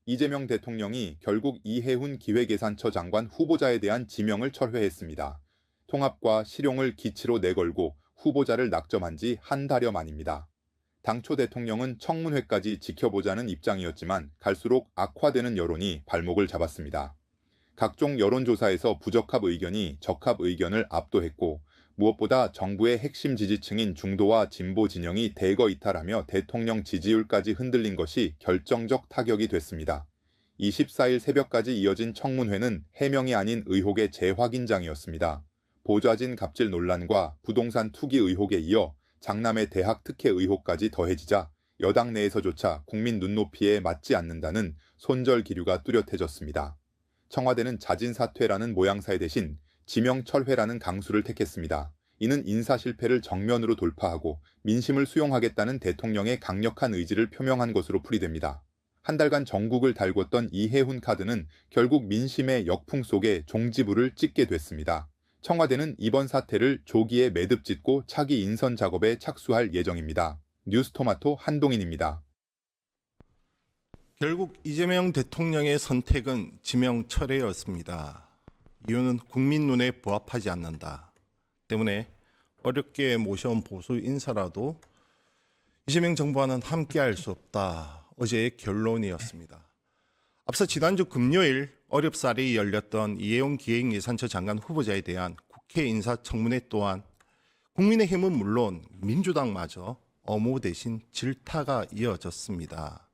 이재명 대통령이 결국 이해훈 기획예산처 장관 후보자에 대한 지명을 철회했습니다. 통합과 실용을 기치로 내걸고 후보자를 낙점한 지 한 달여 만입니다. 당초 대통령은 청문회까지 지켜보자는 입장이었지만 갈수록 악화되는 여론이 발목을 잡았습니다. 각종 여론조사에서 부적합 의견이 적합 의견을 압도했고 무엇보다 정부의 핵심 지지층인 중도와 진보 진영이 대거 이탈하며 대통령 지지율까지 흔들린 것이 결정적 타격이 됐습니다. 24일 새벽까지 이어진 청문회는 해명이 아닌 의혹의 재확인장이었습니다. 보좌진 갑질 논란과 부동산 투기 의혹에 이어 장남의 대학 특혜 의혹까지 더해지자 여당 내에서조차 국민 눈높이에 맞지 않는다는 손절 기류가 뚜렷해졌습니다. 청와대는 자진 사퇴라는 모양새 대신 지명 철회라는 강수를 택했습니다. 이는 인사 실패를 정면으로 돌파하고 민심을 수용하겠다는 대통령의 강력한 의지를 표명한 것으로 풀이됩니다. 한 달간 전국을 달궜던 이해훈 카드는 결국 민심의 역풍 속에 종지부를 찍게 됐습니다. 청와대는 이번 사태를 조기에 매듭짓고 차기 인선 작업에 착수할 예정입니다. 뉴스토마토 한동인입니다. 결국 이재명 대통령의 선택은 지명 철회였습니다. 이유는 국민 눈에 부합하지 않는다 때문에 어렵게 모셔온 보수 인사라도 이재명 정부와는 함께할 수 없다. 어제의 결론이었습니다. 앞서 지난주 금요일 어렵사리 열렸던 이해훈 기획예산처 장관 후보자에 대한 국회 인사청문회 또한 국민의힘은 물론 민주당마저 엄호 대신 질타가 이어졌습니다.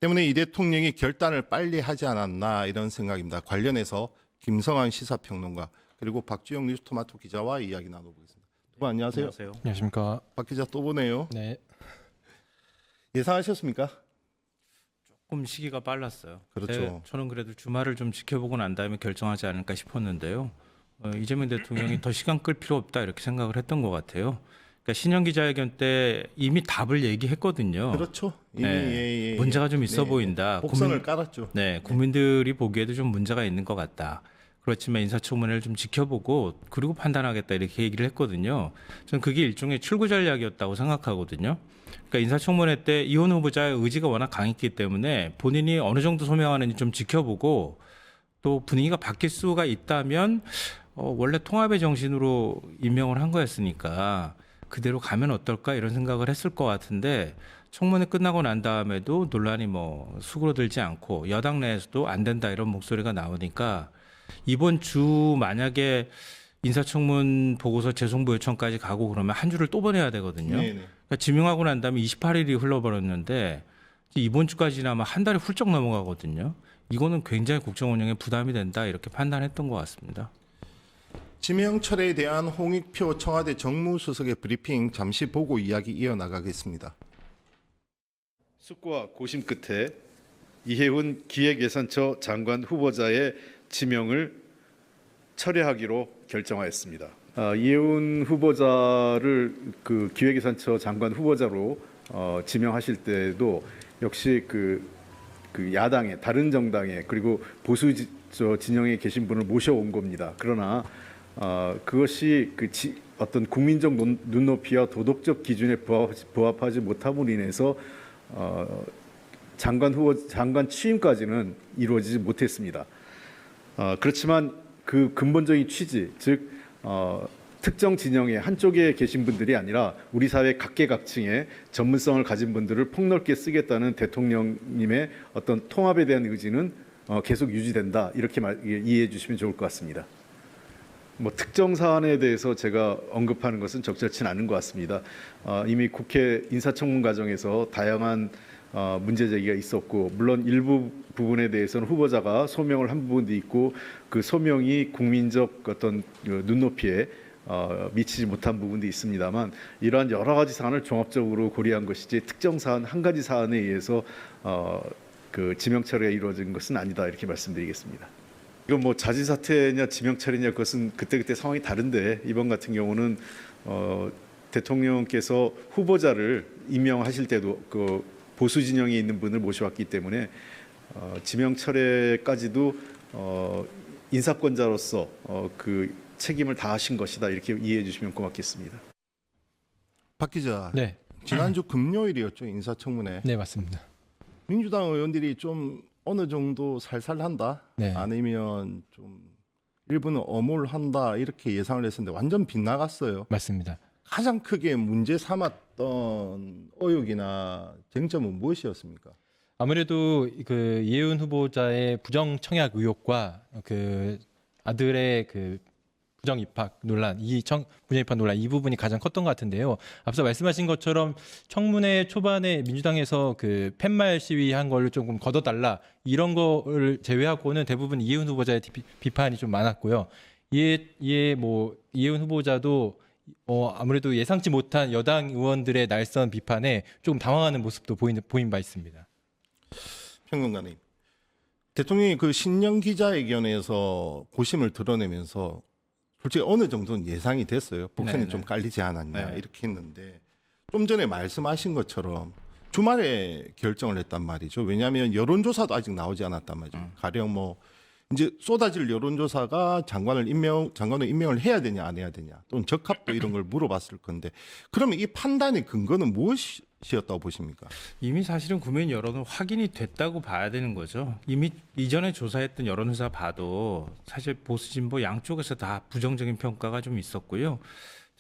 때문에 이 대통령이 결단을 빨리 하지 않았나 이런 생각입니다. 관련해서 김성환 시사평론가 그리고 박주영 뉴스토마토 기자와 이야기 나눠보겠습니다. 두 분 안녕하세요. 안녕하세요. 안녕하십니까. 박 기자 또 보네요. 네. 예상하셨습니까? 조금 시기가 빨랐어요. 그렇죠. 저는 그래도 주말을 좀 지켜보고 난 다음에 결정하지 않을까 싶었는데요. 이재명 대통령이 더 시간 끌 필요 없다 이렇게 생각을 했던 것 같아요. 그러니까 신년 기자회견 때 이미 답을 얘기했거든요. 그렇죠. 이미 네. 예. 문제가 좀 있어 보인다. 복선을 깔았죠. 네, 국민들이 보기에도 좀 문제가 있는 것 같다. 그렇지만 인사청문회를 좀 지켜보고 그리고 판단하겠다 이렇게 얘기를 했거든요. 저는 그게 일종의 출구 전략이었다고 생각하거든요. 그러니까 인사청문회 때 이혼 후보자의 의지가 워낙 강했기 때문에 본인이 어느 정도 소명하는지 좀 지켜보고 또 분위기가 바뀔 수가 있다면 원래 통합의 정신으로 임명을 한 거였으니까 그대로 가면 어떨까 이런 생각을 했을 것 같은데 청문회 끝나고 난 다음에도 논란이 수그러들지 않고 여당 내에서도 안 된다 이런 목소리가 나오니까 이번 주 만약에 인사청문 보고서 재송부 요청까지 가고 그러면 한 주를 또 보내야 되거든요. 그러니까 지명하고 난 다음에 28일이 흘러버렸는데 이번 주까지나마 한 달이 훌쩍 넘어가거든요. 이거는 굉장히 국정 운영에 부담이 된다 이렇게 판단했던 것 같습니다. 지명 철회에 대한 홍익표 청와대 정무수석의 브리핑 잠시 보고 이야기 이어나가겠습니다. 숙고와 고심 끝에 이해훈 기획예산처 장관 후보자의 지명을 철회하기로 결정하였습니다. 이해훈 후보자를 그 기획예산처 장관 후보자로 지명하실 때도 역시 그 야당의 다른 정당의 그리고 보수 진영에 계신 분을 모셔온 겁니다. 그러나 그것이 어떤 국민적 눈높이와 도덕적 기준에 부합하지 못함으로 인해서 장관 취임까지는 이루어지지 못했습니다. 그렇지만 그 근본적인 취지, 즉 특정 진영의 한쪽에 계신 분들이 아니라 우리 사회 각계각층의 전문성을 가진 분들을 폭넓게 쓰겠다는 대통령님의 어떤 통합에 대한 의지는 계속 유지된다 이렇게 이해해 주시면 좋을 것 같습니다. 특정 사안에 대해서 제가 언급하는 것은 적절치는 않은 것 같습니다. 이미 국회 인사청문 과정에서 다양한 문제 제기가 있었고 물론 일부 부분에 대해서는 후보자가 소명을 한 부분도 있고 그 소명이 국민적 어떤 눈높이에 미치지 못한 부분도 있습니다만 이러한 여러 가지 사안을 종합적으로 고려한 것이지 특정 사안 한 가지 사안에 의해서 그 지명 철회가 이루어진 것은 아니다 이렇게 말씀드리겠습니다. 이건 자진 사퇴냐 지명 철회냐 그것은 그때그때 상황이 다른데 이번 같은 경우는 대통령께서 후보자를 임명하실 때도 그 보수 진영에 있는 분을 모셔왔기 때문에 지명 철회까지도 인사권자로서 그 책임을 다하신 것이다 이렇게 이해해 주시면 고맙겠습니다. 박 기자, 네. 지난주 금요일이었죠 인사청문회. 네, 맞습니다. 민주당 의원들이 좀 어느 정도 살살한다, 네. 아니면 좀 일부는 어물한다 이렇게 예상을 했었는데 완전 빗나갔어요. 맞습니다. 가장 크게 문제 삼았던 의혹이나 쟁점은 무엇이었습니까? 아무래도 그 이혜훈 후보자의 부정 청약 의혹과 그 아들의 그 부정 입학 논란, 부정 입학 논란 이 부분이 가장 컸던 것 같은데요. 앞서 말씀하신 것처럼 청문회 초반에 민주당에서 그 팻말 시위한 걸로 조금 걷어달라 이런 거를 제외하고는 대부분 이혜훈 후보자의 비판이 좀 많았고요. 이에 뭐 이혜훈 후보자도 아무래도 예상치 못한 여당 의원들의 날선 비판에 조금 당황하는 모습도 보인 바 있습니다. 평론가님, 대통령이 그 신년 기자회견에서 고심을 드러내면서 솔직히 어느 정도는 예상이 됐어요. 복선이 네네. 좀 깔리지 않았냐 네. 이렇게 했는데 좀 전에 말씀하신 것처럼 주말에 결정을 했단 말이죠. 왜냐하면 여론조사도 아직 나오지 않았단 말이죠. 가령 뭐 이제 쏟아질 여론조사가 장관을 임명을 해야 되냐 안 해야 되냐 또는 적합도 이런 걸 물어봤을 건데 그러면 이 판단의 근거는 무엇이었다고 보십니까? 이미 사실은 국민 여론은 확인이 됐다고 봐야 되는 거죠. 이미 이전에 조사했던 여론조사 봐도 사실 보수 진보 양쪽에서 다 부정적인 평가가 좀 있었고요.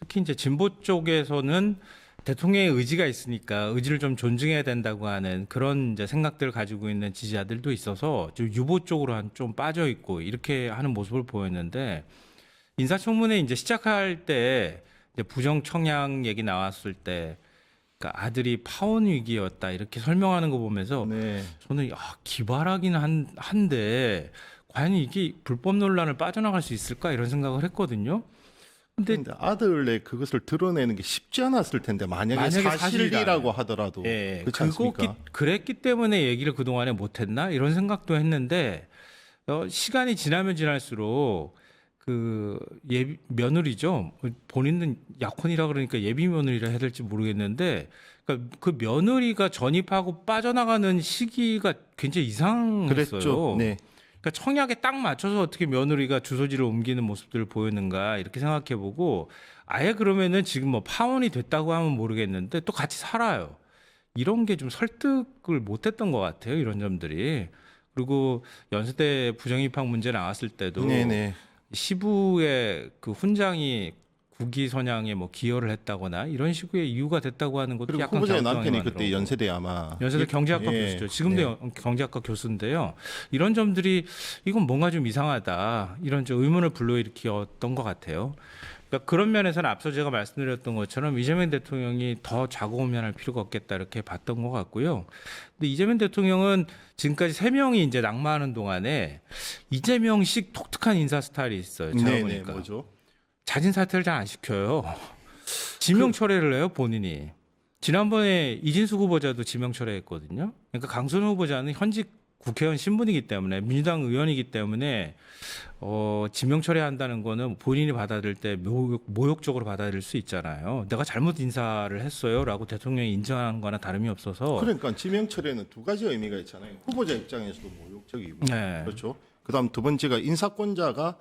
특히 이제 진보 쪽에서는 대통령의 의지가 있으니까 의지를 좀 존중해야 된다고 하는 그런 이제 생각들을 가지고 있는 지지자들도 있어서 좀 유보 쪽으로 좀 빠져 있고 이렇게 하는 모습을 보였는데 인사청문회 이제 시작할 때 이제 부정 청약 얘기 나왔을 때 그러니까 아들이 파혼 위기였다 이렇게 설명하는 거 보면서 네. 저는 기발하긴 한데 과연 이게 불법 논란을 빠져나갈 수 있을까 이런 생각을 했거든요. 근데 근데 아들의 그것을 드러내는 게 쉽지 않았을 텐데 만약에 만약에 사실이라고 하더라도 예, 그렇지 않습니까? 그랬기 때문에 얘기를 그동안에 못했나 이런 생각도 했는데 시간이 지나면 지날수록 그 며느리죠. 본인은 약혼이라 그러니까 예비 며느리라 해야 될지 모르겠는데 그러니까 그 며느리가 전입하고 빠져나가는 시기가 굉장히 이상했어요. 그랬죠. 네. 그러니까 청약에 딱 맞춰서 어떻게 며느리가 주소지를 옮기는 모습들을 보였는가 이렇게 생각해보고 아예 그러면은 지금 뭐 파혼이 됐다고 하면 모르겠는데 또 같이 살아요. 이런 게 좀 설득을 못했던 것 같아요. 이런 점들이. 그리고 연세대 부정입학 문제 나왔을 때도 네네. 시부의 그 훈장이 국위 선양에 뭐 기여를 했다거나 이런 식의 이유가 됐다고 하는 것도 그리고 약간 후보자의 갸우뚱하게 남편이 그때 만들었고. 연세대 아마 연세대 경제학과 예, 교수죠. 지금도 네. 경제학과 교수인데요. 이런 점들이 이건 뭔가 좀 이상하다. 이런 좀 의문을 불러일으켰던 것 같아요. 그러니까 그런 면에서는 앞서 제가 말씀드렸던 것처럼 이재명 대통령이 더 좌고우면할 필요가 없겠다 이렇게 봤던 것 같고요. 근데 이재명 대통령은 지금까지 3명이 이제 낙마하는 동안에 이재명식 독특한 인사 스타일이 있어요. 제가 네네, 보니까 뭐죠? 자진 사퇴를 잘 안 시켜요. 지명 철회를 해요 본인이. 지난번에 이진숙 후보자도 지명 철회했거든요. 그러니까 강선우 후보자는 현직 국회의원 신분이기 때문에 민주당 의원이기 때문에 지명 철회한다는 거는 본인이 받아들일 때 모욕적으로 받아들일 수 있잖아요. 내가 잘못 인사를 했어요라고 대통령이 인정하는 거나 다름이 없어서 그러니까 지명철에는 두 가지 의미가 있잖아요. 후보자 입장에서도 모욕적이고 네. 그렇죠. 그다음 두 번째가 인사권자가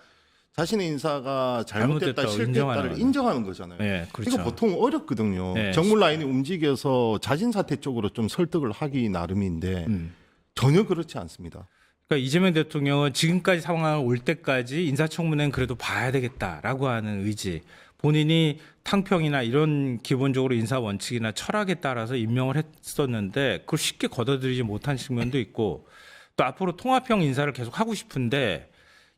자신의 인사가 잘못됐다, 잘못됐다고 실패했다를 인정하는 거잖아요. 네, 그렇죠. 이거 보통 어렵거든요. 네. 정물 라인이 움직여서 자진 사퇴 쪽으로 좀 설득을 하기 나름인데 전혀 그렇지 않습니다. 그러니까 이재명 대통령은 지금까지 상황을 올 때까지 인사청문회는 그래도 봐야 되겠다라고 하는 의지. 본인이 탕평이나 이런 기본적으로 인사 원칙이나 철학에 따라서 임명을 했었는데 그걸 쉽게 걷어들이지 못한 측면도 있고 또 앞으로 통합형 인사를 계속 하고 싶은데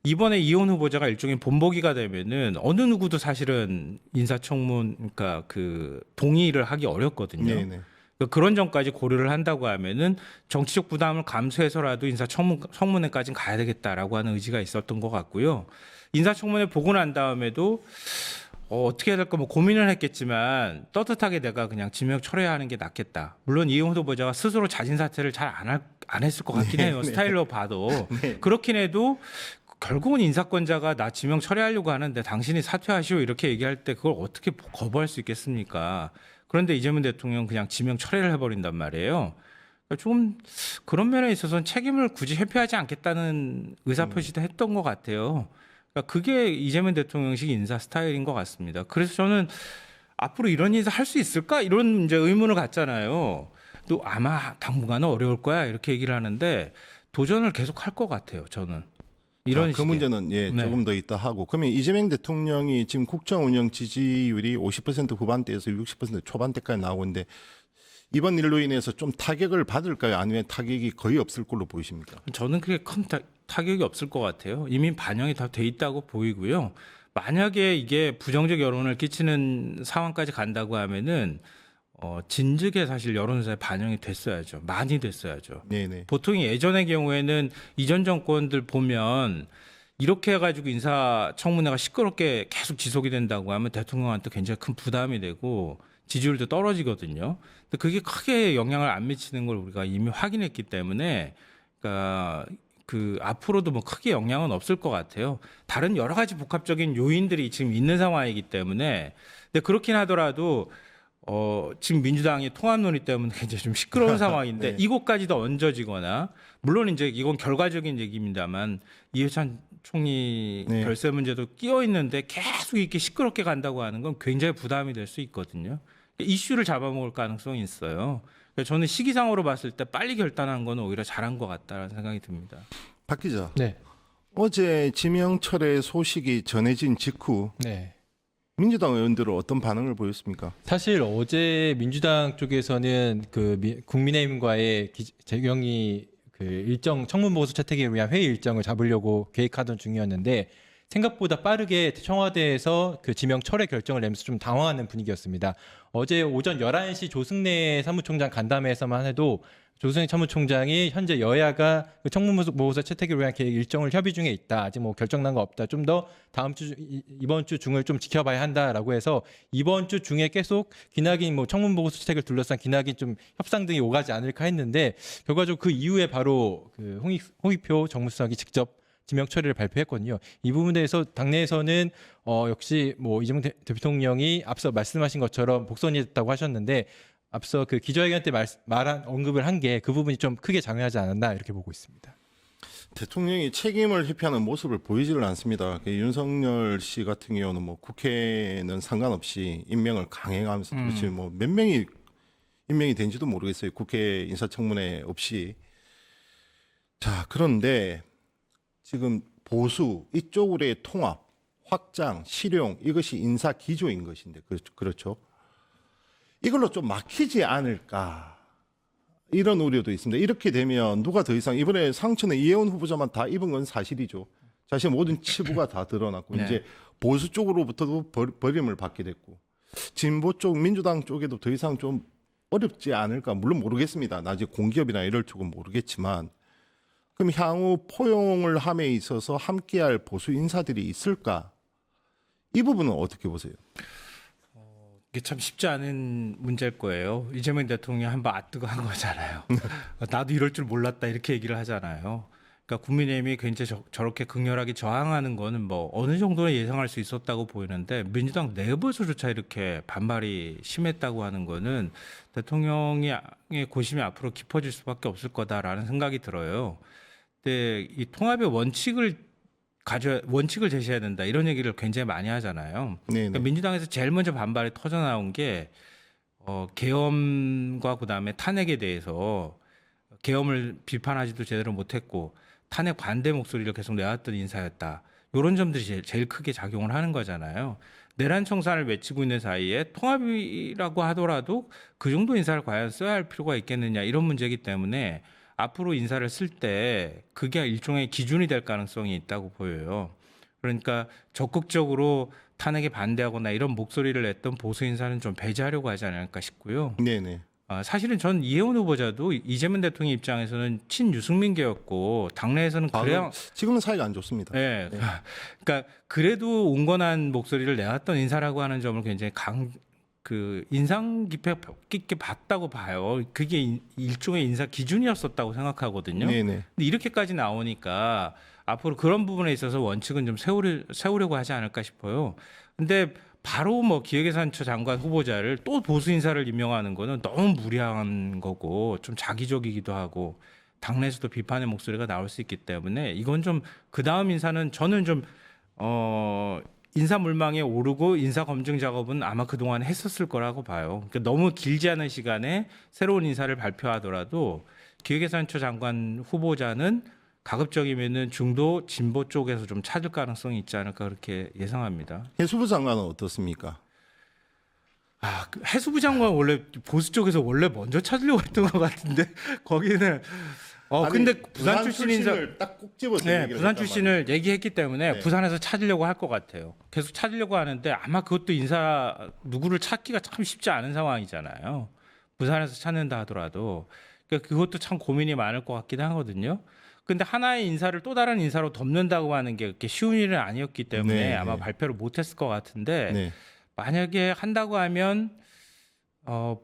이번에 이혼 후보자가 일종의 본보기가 되면은 어느 누구도 사실은 인사청문 그러니까 그 동의를 하기 어렵거든요. 네네. 그런 점까지 고려를 한다고 하면은 정치적 부담을 감수해서라도 인사청문회까지는 가야 되겠다라고 하는 의지가 있었던 것 같고요. 인사청문회 보고 난 다음에도 어떻게 해야 될까 뭐 고민을 했겠지만 떳떳하게 내가 그냥 지명 철회하는 게 낫겠다. 물론 이혼 후보자가 스스로 자진 사퇴를 잘 안 했을 것 같긴 해요. 스타일로 봐도 그렇긴 해도 결국은 인사권자가 나 지명 철회하려고 하는데 당신이 사퇴하시오 이렇게 얘기할 때 그걸 어떻게 거부할 수 있겠습니까? 그런데 이재명 대통령 그냥 지명 철회를 해버린단 말이에요. 그러니까 좀 그런 면에 있어서는 책임을 굳이 회피하지 않겠다는 의사표시도 했던 것 같아요. 그러니까 그게 이재명 대통령식 인사 스타일인 것 같습니다. 그래서 저는 앞으로 이런 인사 할 수 있을까 이런 이제 의문을 갖잖아요. 또 아마 당분간은 어려울 거야 이렇게 얘기를 하는데 도전을 계속 할 것 같아요. 저는 이런 그 식의. 문제는 예 네. 조금 더 있다 하고 그러면 이재명 대통령이 지금 국정 운영 지지율이 50% 후반대에서 60% 초반대까지 나오고 있는데 이번 일로 인해서 좀 타격을 받을까요? 아니면 타격이 거의 없을 걸로 보이십니까? 저는 그게 큰 타격이 없을 것 같아요. 이미 반영이 다 돼 있다고 보이고요. 만약에 이게 부정적 여론을 끼치는 상황까지 간다고 하면은 진즉에 사실 여론조사에 반영이 됐어야죠. 많이 됐어야죠. 네네. 보통 예전의 경우에는 이전 정권들 보면 이렇게 해가지고 인사청문회가 시끄럽게 계속 지속이 된다고 하면 대통령한테 굉장히 큰 부담이 되고 지지율도 떨어지거든요. 근데 그게 크게 영향을 안 미치는 걸 우리가 이미 확인했기 때문에, 그러니까 그 앞으로도 뭐 크게 영향은 없을 것 같아요. 다른 여러 가지 복합적인 요인들이 지금 있는 상황이기 때문에. 근데 그렇긴 하더라도 지금 민주당이 통합 논의 때문에 굉장히 좀 시끄러운 상황인데 네. 이곳까지도 얹어지거나, 물론 이제 이건 결과적인 얘기입니다만 이해찬 총리 네. 별세 문제도 끼어 있는데 계속 이렇게 시끄럽게 간다고 하는 건 굉장히 부담이 될 수 있거든요. 이슈를 잡아먹을 가능성이 있어요. 그래서 저는 시기상으로 봤을 때 빨리 결단한 건 오히려 잘한 것 같다라는 생각이 듭니다. 박 기자. 네. 어제 지명철의 소식이 전해진 직후 네. 민주당 의원들은 어떤 반응을 보였습니까? 사실 어제 민주당 쪽에서는 국민의힘과의 재경이 그 일정 청문 보고서 채택에 위한 회의 일정을 잡으려고 계획하던 중이었는데 생각보다 빠르게 청와대에서 그 지명 철회 결정을 내면서 좀 당황하는 분위기였습니다. 어제 오전 11시 조승래 사무총장 간담회에서만 해도 조승래 사무총장이 현재 여야가 그 청문 보고서 채택을 위한 계획 일정을 협의 중에 있다. 아직 뭐 결정난 거 없다. 좀 더 이번 주 중을 좀 지켜봐야 한다라고 해서 이번 주 중에 계속 기나긴 뭐 청문 보고서 채택을 둘러싼 기나긴 좀 협상 등이 오가지 않을까 했는데 결과적으로 그 이후에 바로 그 홍익표 정무수석이 직접 지명 처리를 발표했거든요. 이 부분에 대해서 당내에서는 역시 뭐 이재명 대통령이 앞서 말씀하신 것처럼 복선이 됐다고 하셨는데 앞서 그 기자회견 때 말한 언급을 한 게 그 부분이 좀 크게 작용하지 않았나 이렇게 보고 있습니다. 대통령이 책임을 회피하는 모습을 보이지를 않습니다. 윤석열 씨 같은 경우는 뭐 국회는 상관없이 임명을 강행하면서 도대체 뭐 몇 명이 임명이 된지도 모르겠어요. 국회 인사청문회 없이. 자, 그런데 지금 보수 이쪽으로의 통합, 확장, 실용 이것이 인사 기조인 것인데 그렇죠. 이걸로 좀 막히지 않을까 이런 우려도 있습니다. 이렇게 되면 누가 더 이상 이번에 상처는 이혜원 후보자만 다 입은 건 사실이죠. 자신의 모든 치부가 다 드러났고 네. 이제 보수 쪽으로부터도 버림을 받게 됐고 진보 쪽 민주당 쪽에도 더 이상 좀 어렵지 않을까. 물론 모르겠습니다. 나중에 공기업이나 이럴 쪽은 모르겠지만 그럼 향후 포용을 함에 있어서 함께할 보수 인사들이 있을까? 이 부분은 어떻게 보세요? 이게 참 쉽지 않은 문제일 거예요. 이재명 대통령이 한번 아뜨거 한 거잖아요. 나도 이럴 줄 몰랐다 이렇게 얘기를 하잖아요. 그러니까 국민의힘이 굉장히 저렇게 극렬하게 저항하는 거는 뭐 어느 정도는 예상할 수 있었다고 보이는데 민주당 내부에서조차 이렇게 반발이 심했다고 하는 거는 대통령의 고심이 앞으로 깊어질 수밖에 없을 거다라는 생각이 들어요. 근데 이 통합의 원칙을 제시해야 된다 이런 얘기를 굉장히 많이 하잖아요. 그러니까 민주당에서 제일 먼저 반발이 터져 나온 게 계엄과 그다음에 탄핵에 대해서 계엄을 비판하지도 제대로 못했고 탄핵 반대 목소리를 계속 내왔던 인사였다. 이런 점들이 제일 크게 작용을 하는 거잖아요. 내란 청산을 외치고 있는 사이에 통합이라고 하더라도 그 정도 인사를 과연 써야 할 필요가 있겠느냐 이런 문제이기 때문에 앞으로 인사를 쓸 때 그게 일종의 기준이 될 가능성이 있다고 보여요. 그러니까 적극적으로 탄핵에 반대하거나 이런 목소리를 냈던 보수 인사는 좀 배제하려고 하지 않을까 싶고요. 네네. 사실은 전 이혜원 후보자도 이재명 대통령 입장에서는 친유승민계였고 당내에서는 그래야 지금은 사이가 안 좋습니다. 네. 그러니까 그래도 온건한 목소리를 내왔던 인사라고 하는 점을 굉장히 인상 깊게 봤다고 봐요. 그게 일종의 인사 기준이었었다고 생각하거든요. 네네. 근데 이렇게까지 나오니까 앞으로 그런 부분에 있어서 원칙은 좀 세우려고 하지 않을까 싶어요. 근데 바로 뭐 기획예산처 장관 후보자를 또 보수 인사를 임명하는 거는 너무 무리한 거고 좀 자기적이기도 하고 당내에서도 비판의 목소리가 나올 수 있기 때문에 이건 좀 그 다음 인사는 저는 좀 인사 물망에 오르고 인사 검증 작업은 아마 그동안 했었을 거라고 봐요. 그러니까 너무 길지 않은 시간에 새로운 인사를 발표하더라도 기획예산처 장관 후보자는 가급적이면은 중도 진보 쪽에서 좀 찾을 가능성이 있지 않을까 그렇게 예상합니다. 해수부 장관은 어떻습니까? 그 해수부 장관 원래 보수 쪽에서 원래 먼저 찾으려고 했던 것 같은데 거기는 아니, 근데 부산 출신 인사 출신을 딱 꼭 집어서 네, 얘기를 부산 했단 출신을 얘기했기 때문에 네. 부산에서 찾으려고 할 것 같아요. 계속 찾으려고 하는데 아마 그것도 인사 누구를 찾기가 참 쉽지 않은 상황이잖아요. 부산에서 찾는다 하더라도 그러니까 그것도 참 고민이 많을 것 같긴 하거든요. 근데 하나의 인사를 또 다른 인사로 덮는다고 하는 게 그렇게 쉬운 일은 아니었기 때문에 네, 아마 네. 발표를 못했을 것 같은데 네. 만약에 한다고 하면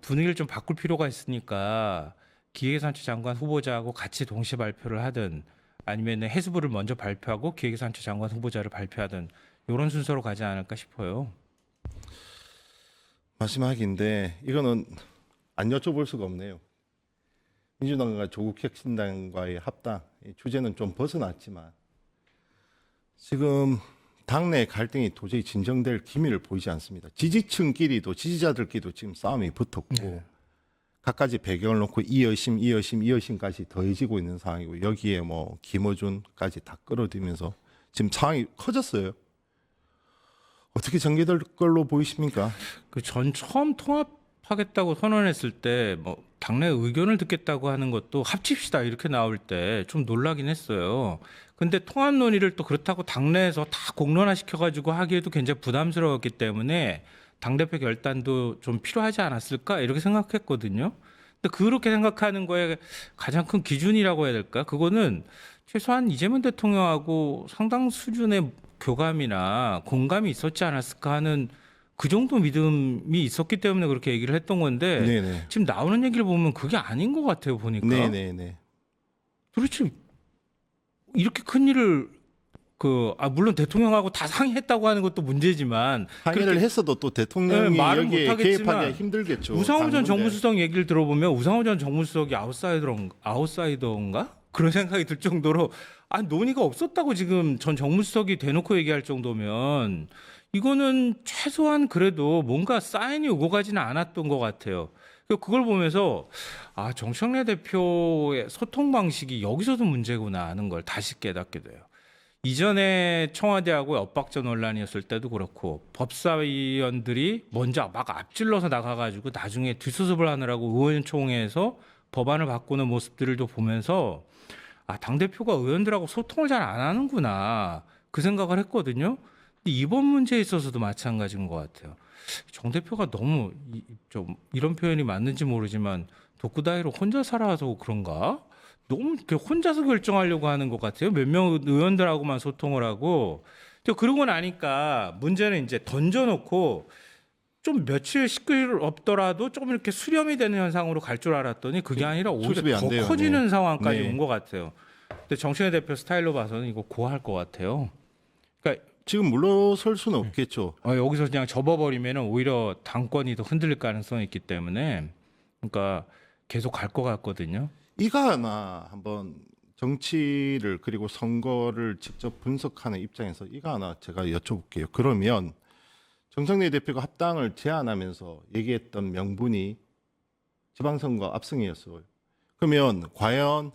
분위기를 좀 바꿀 필요가 있으니까 기획예산처 장관 후보자하고 같이 동시에 발표를 하든 아니면 해수부를 먼저 발표하고 기획예산처 장관 후보자를 발표하든 이런 순서로 가지 않을까 싶어요. 마지막인데 이거는 안 여쭤볼 수가 없네요. 민주당과 조국혁신당과의 합당 이 주제는 좀 벗어났지만 지금 당내 갈등이 도저히 진정될 기미를 보이지 않습니다. 지지층끼리도 지지자들끼리도 지금 싸움이 붙었고 각가지 배경을 놓고 이여심까지 더해지고 있는 상황이고 여기에 뭐 김어준까지 다 끌어들이면서 지금 상황이 커졌어요. 어떻게 전개될 걸로 보이십니까? 전 처음 통합하겠다고 선언했을 때 뭐 당내 의견을 듣겠다고 하는 것도 합칩시다 이렇게 나올 때 좀 놀라긴 했어요. 근데 통합 논의를 또 그렇다고 당내에서 다 공론화 시켜가지고 하기에도 굉장히 부담스러웠기 때문에 당대표 결단도 좀 필요하지 않았을까 이렇게 생각했거든요. 근데 그렇게 생각하는 거에 가장 큰 기준이라고 해야 될까? 그거는 최소한 이재명 대통령하고 상당 수준의 교감이나 공감이 있었지 않았을까 하는 그 정도 믿음이 있었기 때문에 그렇게 얘기를 했던 건데 네네. 지금 나오는 얘기를 보면 그게 아닌 것 같아요. 보니까 네네네. 도대체 이렇게 큰 일을 물론 대통령하고 다 상의했다고 하는 것도 문제지만 항의를 그렇게 했어도 또 대통령이 네, 말은 여기에 못하겠지만 개입하기가 힘들겠죠. 우상호 전 당근데. 정무수석 얘기를 들어보면 우상호 전 정무수석이 아웃사이더인가? 그런 생각이 들 정도로 논의가 없었다고 지금 전 정무수석이 대놓고 얘기할 정도면 이거는 최소한 그래도 뭔가 사인이 오고 가지는 않았던 것 같아요. 그걸 보면서 정청래 대표의 소통 방식이 여기서도 문제구나 하는 걸 다시 깨닫게 돼요. 이전에 청와대하고 엇박자 논란이었을 때도 그렇고 법사위원들이 먼저 막 앞질러서 나가가지고 나중에 뒷수습을 하느라고 의원총회에서 법안을 바꾸는 모습들을 보면서 당대표가 의원들하고 소통을 잘 안 하는구나 그 생각을 했거든요. 근데 이번 문제에 있어서도 마찬가지인 것 같아요. 정 대표가 너무 좀 이런 표현이 맞는지 모르지만 독구다이로 혼자 살아서 그런가? 너무 이렇게 혼자서 결정하려고 하는 것 같아요. 몇 명 의원들하고만 소통을 하고. 그러고 나니까 문제는 이제 던져놓고 좀 며칠 시끄럽더라도 좀 이렇게 수렴이 되는 현상으로 갈 줄 알았더니 그게 아니라 수습이 오히려 안 더 돼요. 커지는 네. 상황까지 네. 온 것 같아요. 근데 정청래 대표 스타일로 봐서는 이거 고할 것 같아요. 그러니까 지금 물러설 수는 없겠죠. 여기서 그냥 접어버리면 오히려 당권이 더 흔들릴 가능성이 있기 때문에 그러니까 계속 갈 것 같거든요. 이거 하나 한번 정치를 그리고 선거를 직접 분석하는 입장에서 이거 하나 제가 여쭤볼게요. 그러면 정청래 대표가 합당을 제안하면서 얘기했던 명분이 지방선거 압승이었어요. 그러면 과연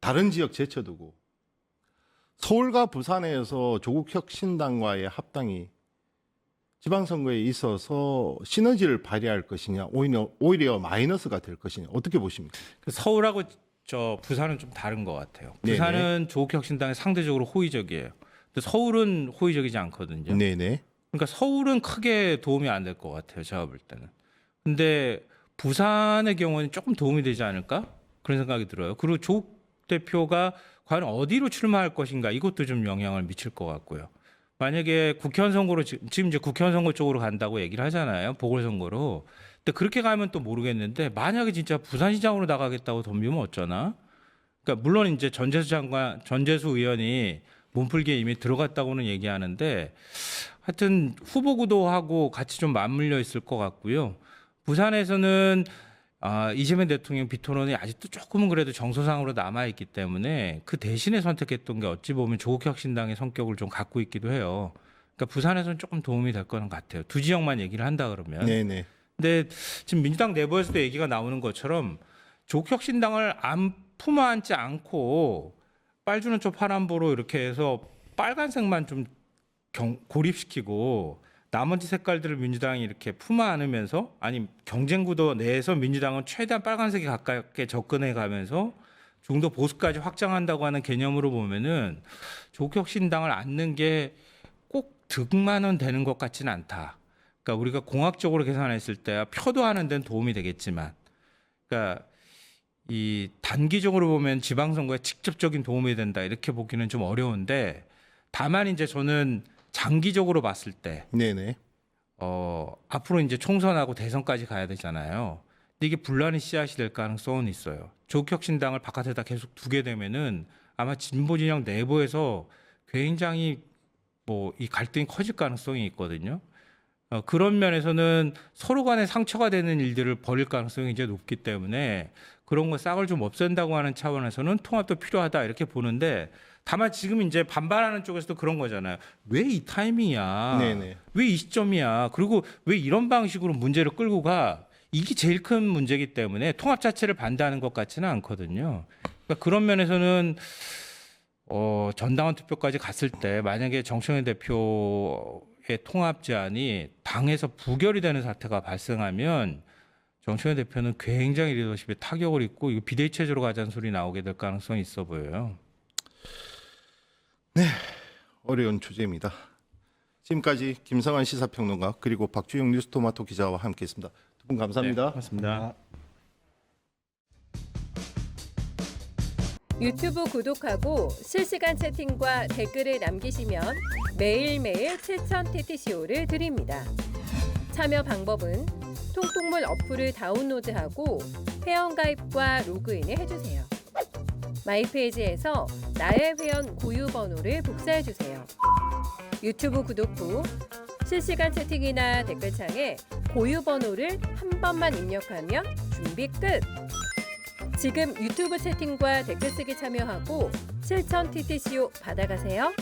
다른 지역 제쳐두고 서울과 부산에서 조국혁신당과의 합당이 지방선거에 있어서 시너지를 발휘할 것이냐 오히려 마이너스가 될 것이냐 어떻게 보십니까? 서울하고 부산은 좀 다른 것 같아요. 네네. 부산은 조국혁신당에 상대적으로 호의적이에요. 근데 서울은 호의적이지 않거든요. 네네. 그러니까 서울은 크게 도움이 안 될 것 같아요. 제가 볼 때는. 근데 부산의 경우는 조금 도움이 되지 않을까? 그런 생각이 들어요. 그리고 조국 대표가 과연 어디로 출마할 것인가 이것도 좀 영향을 미칠 것 같고요. 만약에 국회의원 선거로 지금 이제 국회의원 선거 쪽으로 간다고 얘기를 하잖아요. 보궐선거로. 근데 그렇게 가면 또 모르겠는데 만약에 진짜 부산시장으로 나가겠다고 덤비면 어쩌나? 그러니까 물론 이제 전재수 의원이 몸풀기에 이미 들어갔다고는 얘기하는데 하여튼 후보 구도하고 같이 좀 맞물려 있을 것 같고요. 부산에서는 이재명 대통령 비토론이 아직도 조금은 그래도 정서상으로 남아있기 때문에 그 대신에 선택했던 게 어찌 보면 조국혁신당의 성격을 좀 갖고 있기도 해요. 그러니까 부산에서는 조금 도움이 될 거는 같아요. 두 지역만 얘기를 한다 그러면. 네네. 근데 지금 민주당 내부에서도 얘기가 나오는 것처럼 조국혁신당을 안 품어 안지 않고 빨주노 초 파란보로 이렇게 해서 빨간색만 좀 고립시키고 나머지 색깔들을 민주당이 이렇게 품어 안으면서 아니 경쟁 구도 내에서 민주당은 최대한 빨간색에 가깝게 접근해 가면서 중도 보수까지 확장한다고 하는 개념으로 보면은 조국혁신당을 안는 게 꼭 득만은 되는 것 같지는 않다. 그러니까 우리가 공학적으로 계산했을 때 표도 하는 데는 도움이 되겠지만, 그러니까 이 단기적으로 보면 지방선거에 직접적인 도움이 된다 이렇게 보기는 좀 어려운데, 다만 이제 저는 장기적으로 봤을 때, 네네. 앞으로 이제 총선하고 대선까지 가야 되잖아요. 근데 이게 분란의 씨앗이 될 가능성은 있어요. 조국혁신당을 바깥에다 계속 두게 되면은 아마 진보 진영 내부에서 굉장히 뭐 이 갈등이 커질 가능성이 있거든요. 그런 면에서는 서로 간에 상처가 되는 일들을 벌일 가능성이 이제 높기 때문에 그런 거 싹을 좀 없앤다고 하는 차원에서는 통합도 필요하다 이렇게 보는데, 다만 지금 이제 반발하는 쪽에서도 그런 거잖아요. 왜 이 타이밍이야? 네네. 왜 이 시점이야? 그리고 왜 이런 방식으로 문제를 끌고 가? 이게 제일 큰 문제이기 때문에 통합 자체를 반대하는 것 같지는 않거든요. 그러니까 그런 면에서는 전당원 투표까지 갔을 때 만약에 정청래 대표의 통합 제안이 당에서 부결이 되는 사태가 발생하면 정청래 대표는 굉장히 리더십에 타격을 입고 이거 비대위 체제로 가자는 소리 나오게 될 가능성이 있어 보여요. 어려운 주제입니다. 지금까지 김성환 시사평론가 그리고 박주영 뉴스토마토 기자와 함께했습니다. 두 분 감사합니다. 고맙습니다. 유튜브 구독하고 실시간 채팅과 댓글을 남기시면 매일매일 7,000TTCO를 드립니다. 참여 방법은 통통물 어플을 다운로드하고 회원가입과 로그인을 해주세요. 마이페이지에서 나의 회원 고유 번호를 복사해주세요. 유튜브 구독 후 실시간 채팅이나 댓글창에 고유 번호를 한 번만 입력하면 준비 끝! 지금 유튜브 채팅과 댓글 쓰기 참여하고 7,000TTCO 받아가세요.